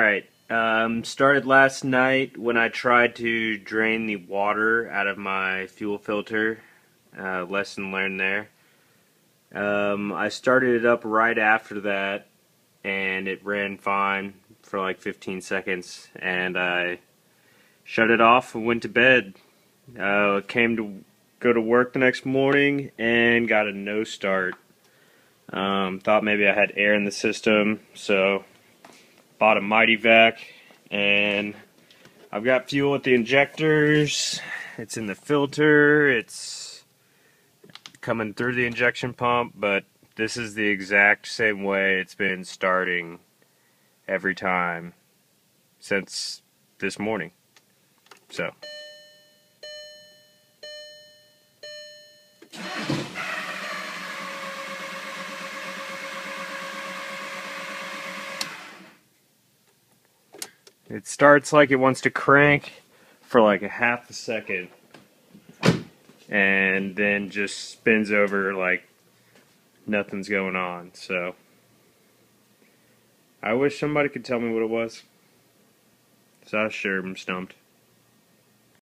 Alright, started last night when I tried to drain the water out of my fuel filter. Lesson learned there. I started it up right after that, and it ran fine for like 15 seconds, and I shut it off and went to bed. Came to go to work the next morning and got a no start. Thought maybe I had air in the system, so bought a Mighty Vac, and I've got fuel at the injectors. It's in the filter. It's coming through the injection pump, but this is the exact same way it's been starting every time since this morning. So it starts like it wants to crank for like a half a second, and then just spins over like nothing's going on. So I wish somebody could tell me what it was. So I sure am stumped.